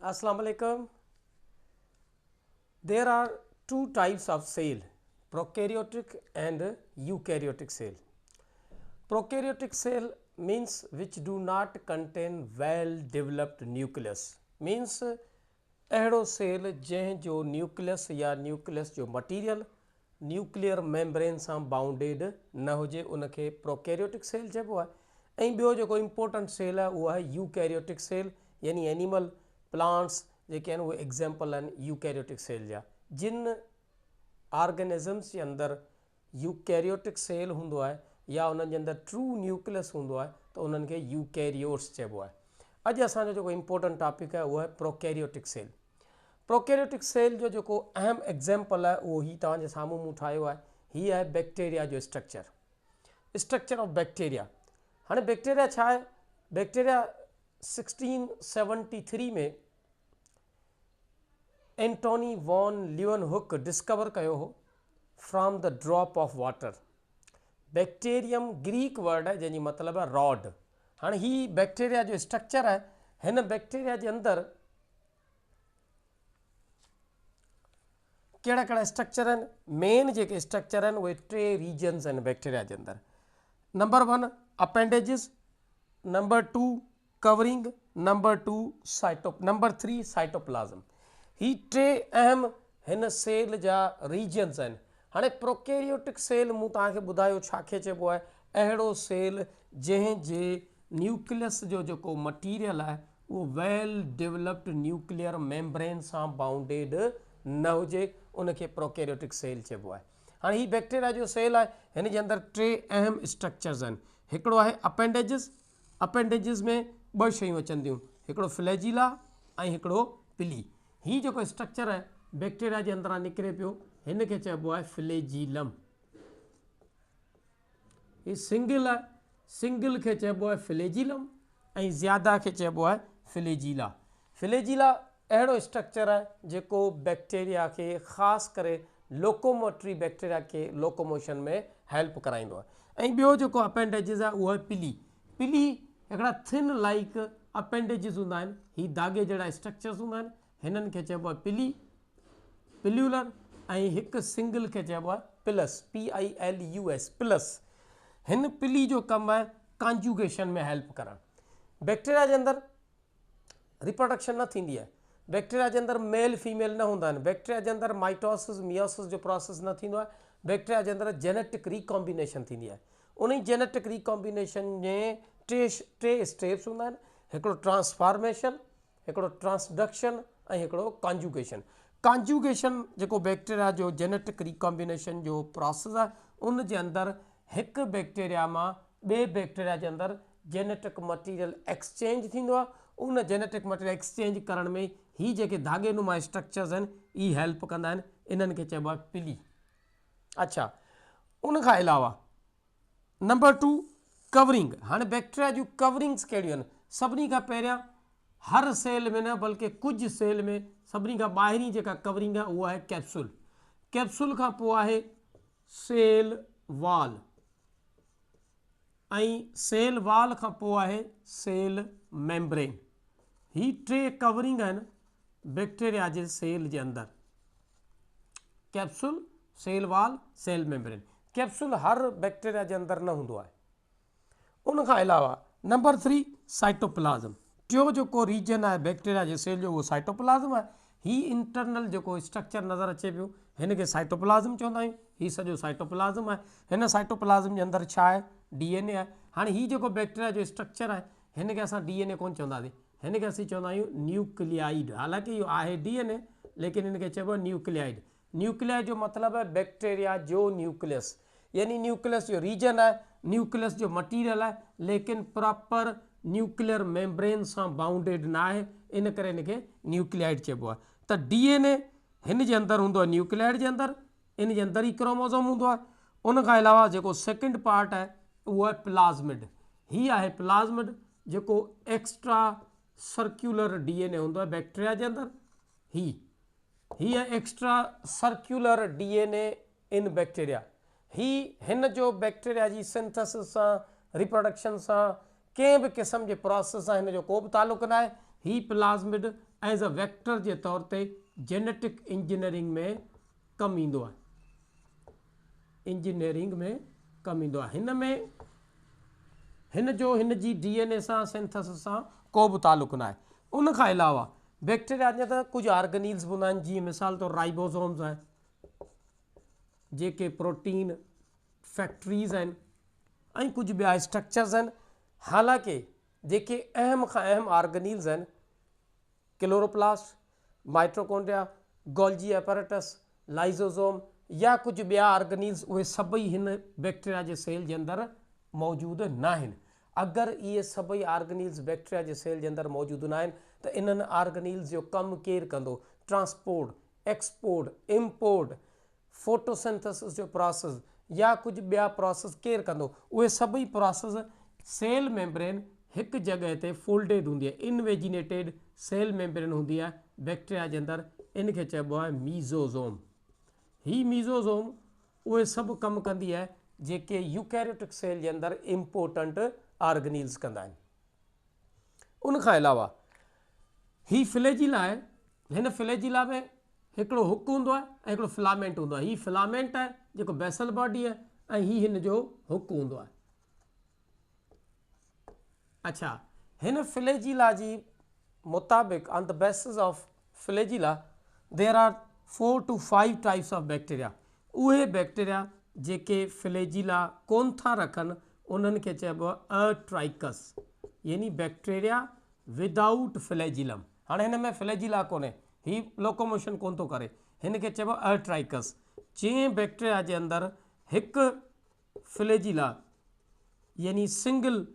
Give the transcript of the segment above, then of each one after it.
Assalamu alaikum. There are two types of cell, prokaryotic and eukaryotic cell. Prokaryotic cell means which do not contain well developed nucleus, means अहिड़ो sale जंहिं जो nucleus या nucleus जो material nuclear membrane सां bounded न हुजे उनखे prokaryotic sale चइबो आहे। ऐं ॿियो जेको इम्पोर्टेंट सेल आहे उहो आहे यूकैरियोटिक सेल, यानी एनिमल प्लांट्स जेके आहिनि उहे एग्ज़ाम्पल आहिनि यूकैरियोटिक सेल जा। जिन ऑर्गेनिज़म्स जे अंदरि यूकैरियोटिक सेल हूंदो आहे या उन्हनि जे अंदरि ट्रू न्यूक्लियस हूंदो आहे त उन्हनि खे यूकैरियोट्स चइबो आहे। अॼु असांजो जेको इम्पोर्टेंट टॉपिक आहे उहो आहे प्रोकैरियोटिक सेल। प्रोकैरियोटिक सेल जो जेको अहम एग्ज़ाम्पल आहे उहो ही तव्हांजे साम्हूं मूं ठाहियो आहे। हीअ आहे बैक्टीरिया जो स्ट्रक्चर ऑफ बैक्टीरिया। हाणे बैक्टीरिया छा आहे? बैक्टीरिया 1673 में एंटोनी वॉन ल्यूवेनहुक डिस्कवर कयो हो from the drop of water. Bacterium Greek word है जंहिंजी मतिलबु आहे रॉड। हाणे ही बैक्टीरिया जो स्ट्रक्चर आहे। हिन बैक्टीरिया जे अंदरि कहिड़ा कहिड़ा स्ट्रक्चर आहिनि? मेन जेके स्ट्रक्चर आहिनि उहे टे रीजन्स आहिनि बैक्टीरिया जे अंदरि। Number 1 appendages, number 2 covering, number 3 cytoplasm. ही टे अहम हिन सेल जा रीजन्स आहिनि। हाणे प्रोकैरियोटिक सेल मूं तव्हांखे ॿुधायो छाखे चइबो आहे? अहिड़ो सेल जंहिं जे न्यूक्लियस जो जेको मटीरियल आहे उहो वेल डेवलप्ड न्यूक्लियर मेम्ब्रेन सां बाउंडेड न हुजे, उनखे प्रोकैरियोटिक सेल चइबो आहे। हाणे ही बैक्टीरिया जो सेल आहे, हिन जे अंदरि टे अहम स्ट्रक्चर्स आहिनि। हिकिड़ो आहे अपेंडेजिस। अपेंडेजिस में ॿ शयूं अचंदियूं, हिकिड़ो फ्लैजिला ऐं हिकिड़ो पिली। ही जेको स्ट्रक्चर आहे बैक्टीरिया जे अंदरां निकिरे पियो, हिन खे चइबो आहे फ्लैजिलम। ही सिंगल आहे, सिंगल खे चइबो आहे फ्लैजिलम ऐं ज़्यादा खे चइबो आहे फ्लैजिला। फ्लैजिला अहिड़ो स्ट्रक्चर आहे जेको बैक्टीरिया खे ख़ासि करे लोकोमोटरी बैक्टीरिया खे लोकोमोशन में हेल्प कराईंदो आहे। ऐं ॿियो जेको अपेंडेजिस आहे उहो आहे पिली। पिली हिकिड़ा थिन लाइक अपेंडेजिस हूंदा आहिनि, ही दागे जहिड़ा स्ट्रक्चर्स हूंदा आहिनि, हिननि खे चइबो आहे पिली, पिल्यूलर। ऐं हिकु सिंगल खे चइबो आहे पिलस, PILUS पिलस। हिन पिली जो कमु आहे कॉन्जुगेशन में हेल्प करणु। बैक्टीरिया जे अंदरि रिप्रोडक्शन न थींदी आहे, बैक्टीरिया जे अंदरि मेल फीमेल न हूंदा आहिनि, बैक्टीरिया जे अंदरि माइटोसिस मियोसिस जो प्रोसेस न थींदो आहे, बैक्टीरिया जे अंदरि जेनेटिक रिकॉम्बिनेशन थींदी आहे। उन जेनेटिक रिकॉम्बिनेशन में टे स्टेप्स हूंदा आहिनि, हिकिड़ो ट्रांसफॉर्मेशन, हिकिड़ो ट्रांसडक्शन ऐं हिकिड़ो कॉन्जुगेशन। कॉन्जुगेशन जेको बैक्टीरिया जो जेनेटिक रिकॉम्बिनेशन जो प्रोसेस आहे, उन जे अंदरि हिकु बैक्टीरिया मां ॿिए बैक्टीरिया जे अंदरि जेनेटिक मटीरियल एक्सचेंज थींदो आहे। उन जेनेटिक मटीरियल एक्सचेंज करण में ही जेके धागे नुमा स्ट्रक्चर्स आहिनि ही हेल्प कंदा आहिनि, इन्हनि खे चइबो आहे पिली। अच्छा, उन खां अलावा नंबर 2 कवरिंग। हाणे बैक्टीरिया जूं कवरिंग्स कहिड़ियूं आहिनि? सभिनी खां पहिरियां हर सेल में न बल्कि कुझु सेल में सभिनी खां ॿाहिरीं जेका कवरिंग आहे उहा आहे कैप्सूल। कैप्सूल खां पोइ आहे सेल वॉल ऐं सेल वॉल खां पोइ आहे सेल मेम्ब्रेन। ही टे कवरिंग आहिनि बैक्टीरिया जे सेल जे अंदरि, capsule, cell wall, cell membrane. Capsule हर बैक्टीरिया जे अंदरि न हूंदो आहे। उन खां अलावा नंबर 3 साइटोप्लाज़म। टियों जेको रीजन आहे बैक्टीरिया जे सेल जो उहो साइटोप्लाज़म आहे। ही इंटरनल जेको स्ट्रक्चर नज़र अचे पियो हिन खे साइटोप्लाज़म चवंदा आहियूं। ही सॼो साइटोप्लाज़म आहे। हिन साइटोप्लाज़म जे अंदरि छा आहे? DNA आहे। हाणे ही जेको बैक्टीरिया जो स्ट्रक्चर आहे हिन खे असां DNA कोन चवंदासीं, हिन खे असीं चवंदा आहियूं न्यूक्लियाइड। हालांकि इहो आहे DNA, लेकिन हिन खे चइबो आहे न्यूक्लियाइड। न्यूक्लियाइड जो मतिलबु आहे बैक्टीरिया जो न्यूक्लियस, यानी न्यूक्लियस जो रीजन आहे, न्यूक्लियस जो मटीरियल आहे, लेकिन प्रॉपर न्यूक्लियर मेम्ब्रेन सां बाउंडेड न आहे, इन करे हिन खे न्यूक्लियाइड चइबो आहे। त DNA हिन जे अंदरि हूंदो आहे न्यूक्लियाइड जे अंदरि, इन जे अंदरि ई क्रोमोज़ोम हूंदो आहे। उन खां अलावा जेको सेकेंड पार्ट आहे उहो आहे प्लाज़मिड। ही आहे प्लाज़मिड जेको एक्स्ट्रा सर्क्यूलर DNA हूंदो आहे बैक्टीरिया जे अंदरि। ही आहे एक्स्ट्रा सर्क्यूलर DNA इन बैक्टीरिया। हिन जो बैक्टीरिया जी सिंथेसिस सां, रिप्रोडक्शन सां, कंहिं बि क़िस्म जे प्रोसेस सां हिन जो को बि तालुक़ु न आहे। ही प्लाज़मिड एज़ अ वेक्टर जे तौर ते जेनेटिक इंजीनियरिंग में कमु ईंदो आहे, इंजीनियरिंग में कमु ईंदो आहे। हिन में हिन जो हिन जी DNA सां सिंथेसिस सां को बि तालुक़ु न आहे। उन खां अलावा बैक्टीरिया जा त कुझु ऑर्गेनील्स बि हूंदा आहिनि, जीअं मिसाल तौरु राइबोसोम्स आहे, जेके प्रोटीन फैक्ट्रीज़ आहिनि, ऐं कुझु ॿिया स्ट्रक्चर्स आहिनि। हालांकि जेके अहम खां अहम ऑर्गेनील्स आहिनि, chloroplast, mitochondria, Golgi apparatus, lysosome या कुझु ॿिया ऑर्गेनील्स, उहे सभई हिन बैक्टीरिया जे सेल जे अंदरि मौजूदु न आहिनि। अगरि इहे सभई ऑर्गेनील्स बैक्टीरिया जे सेल जे अंदरि मौजूदु न आहिनि त इन्हनि ऑर्गेनील्स जो कमु केरु कंदो? ट्रांसपोर्ट, एक्सपोर्ट, इम्पोर्ट, फोटोसिंथेसिस जो प्रोसेस या कुझु ॿिया प्रोसेस केरु कंदो? उहे सभई प्रोसेस सेल मेम्ब्रेन हिकु जॻह ते फोल्डेड हूंदी आहे, इनवेजिनेटेड सेल मेम्ब्रेन हूंदी आहे बैक्टीरिया जे अंदरि। इन खे चइबो आहे मीज़ोज़ोम। ही मीज़ोज़ोम उहे सभु कमु कंदी आहे जेके यूकैरियोटिक सेल जे अंदरि इम्पोर्टेंट ऑर्गेनील्स कंदा आहिनि। उन खां अलावा ही फ्लैजिला आहे। हिन फ्लैजिला में हिकिड़ो हुक हूंदो आहे ऐं हिकिड़ो फिलामेंट हूंदो आहे। ही फिलामेंट आहे जेको बेसल बॉडी आहे, ऐं ही हिन जो हुक हूंदो आहे। अच्छा, हिन फ्लैजिला जी मुताबिक़ on the basis of flagella there are 4 to 5 types of bacteria. उहे बैक्टीरिया जेके फ्लैजिला कोन था रखनि उन्हनि खे चइबो आहे अट्राइकस, यानी बैक्टीरिया विदाउट फ्लैजिलम। हाणे हिन में फ्लैजिला कोन्हे, ही लोकोमोशन कोन थो करे, हिन खे चइबो आहे अट्राइकस। जंहिं बैक्टीरिया जे अंदरि हिकु फ्लैजिला यानी single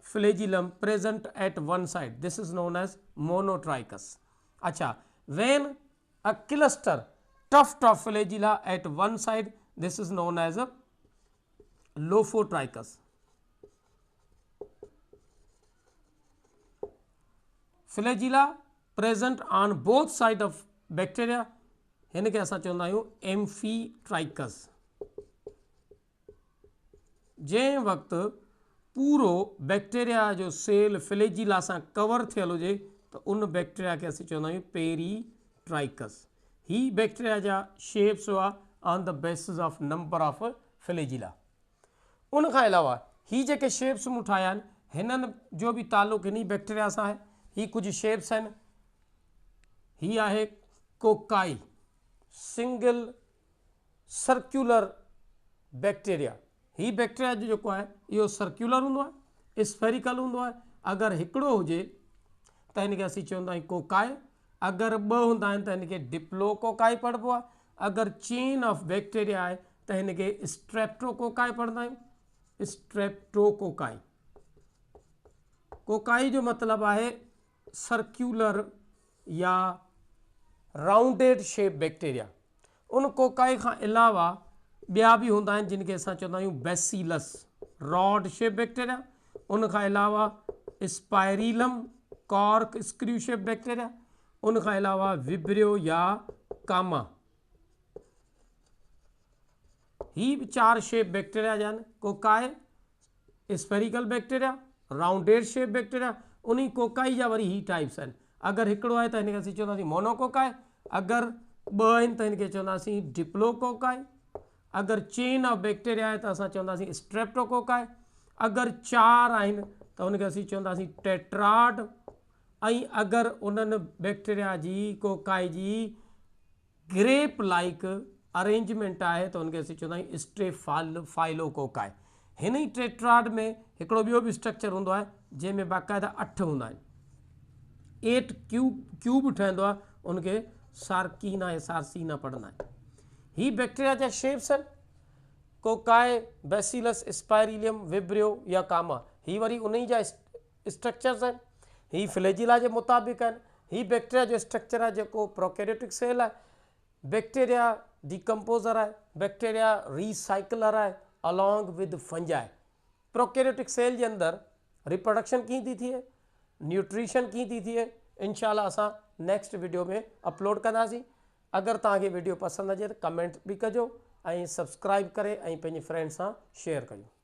flagellum present at one side, this is known as monotrichous. अच्छा, व्हेन a cluster tuft of flagella at one side, this is known as a Lophotrichus. Flagella present on both side of bacteria, हिन खे असां चवंदा आहियूं amphitrichous. जंहिं वक़्तु पूरो बैक्टीरिया जो सेल फ्लैजिला सां कवर थियल हुजे त उन बैक्टीरिया खे असीं चवंदा आहियूं पेरीट्राइकस। ही बैक्टीरिया जा शेप्स हुआ on the basis of number of flagella. उन खां अलावा ही जेके शेप्स मूं ठाहिया आहिनि, हिननि जो बि तालुक़ु हिन बैक्टीरिया सां आहे। ही कुझु शेप्स आहिनि। ही आहे कोकाई, सिंगल सर्कुलर बैक्टीरिया। ही बैक्टीरिया जो जेको आहे इहो सर्कुलर हूंदो आहे, स्फेरिकल हूंदो आहे। अगरि हिकिड़ो हुजे त हिन खे असीं चवंदा आहियूं कोकाई। अगरि ॿ हूंदा आहिनि त हिन खे डिप्लोकोकाई पढ़िबो आहे। अगरि चेन ऑफ बैक्टीरिया आहे त हिन खे स्ट्रेप्टोकोकाई पढ़ंदा आहियूं, स्ट्रेप्टोकोकाई। कोकाई जो मतिलबु आहे सर्कुलर या राउंडेड शेप बैक्टीरिया। उन कोकाई खां अलावा ॿिया बि हूंदा आहिनि जिन खे असां चवंदा आहियूं बेसिलस, रॉड शेप बैक्टीरिया। उन खां अलावा spirillum, cork screw shape bacteria. उन खां अलावा विब्रियो या कामा। ही बि 4 शेप बैक्टीरिया जा आहिनि। Cocci, spherical bacteria, rounded shape bacteria. उन कोकाई जा वरी ही टाइप्स आहिनि। अगरि हिकिड़ो आहे त हिन खे असीं चवंदासीं मोनोकोकाई। अगरि ॿ आहिनि त हिन खे चवंदासीं डिप्लोकोकाई। अगरि चेन ऑफ बैक्टीरिया आहे त असां चवंदासीं स्ट्रेप्टोकोकाई। अगरि 4 आहिनि त हुनखे असीं चवंदासीं टेट्राड। ऐं अगरि उन्हनि बैक्टीरिया जी कोकाई जी ग्रेप लाइक अरेंजमेंट आहे त हुनखे असीं चवंदा आहियूं स्टेफाइलोकोकाई। हिन ई टेट्राड में हिकिड़ो ॿियो बि स्ट्रक्चर हूंदो आहे जंहिंमें बाक़ाइदा 8 हूंदा आहिनि। 8 क्यूब ठहंदो आहे, उनखे सार्कीना या सार्सीना पढ़ंदा आहिनि। ही बैक्टीरिया जा शेप्स आहिनि। कोकाई, बेसिलस, स्पाइरिलियम, विब्रियो या कामा। ही वरी उन ई जा स्ट्रक्चर्स आहिनि। ही फ्लैजिला जे मुताबिक़ आहिनि। ही बैक्टीरिया जो स्ट्रक्चर आहे जेको प्रोकैरियोटिक सेल आहे। बैक्टीरिया डिकम्पोज़र आहे, बैक्टीरिया रिसाइकलर आहे along with fungi. Prokaryotic cell जे अंदरि रिप्रोडक्शन कीअं थी थिए, न्यूट्रिशन कीअं थी थिए, इंशाल्लाह असां नेक्स्ट वीडियो में अपलोड कंदासीं। अगरि तव्हांखे वीडियो पसंदि अचे त कमेंट बि कजो ऐं सब्सक्राइब करे ऐं पंहिंजे फ्रेंड सां शेयर कयो।